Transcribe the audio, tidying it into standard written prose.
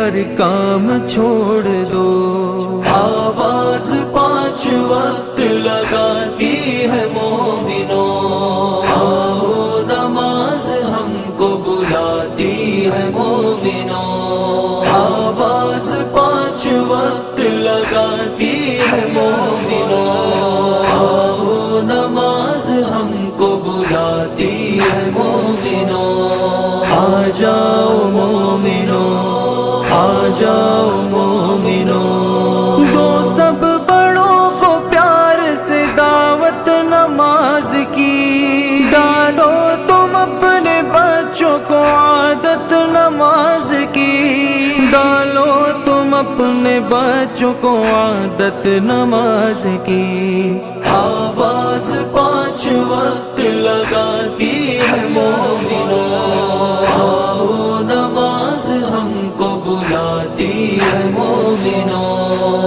ہر کام چھوڑ دو۔ آواز 5 وقت لگاتی ہے مومنوں، آؤ نماز ہم کو بلاتی ہے مومنوں۔ آواز 5 وقت لگاتی ہے مومنوں، آؤ نماز ہم کو بلاتی ہے مومنوں۔ آ جاؤ مومنوں، آ جاؤ مومنوں، دو سب بڑوں کو پیار سے دعوت نماز کی، ڈالو تم اپنے بچوں کو عادت نماز کی، ڈالو تم اپنے بچوں کو عادت نماز کی۔ آواز 5 وقت لگاتی ہے مومنوں،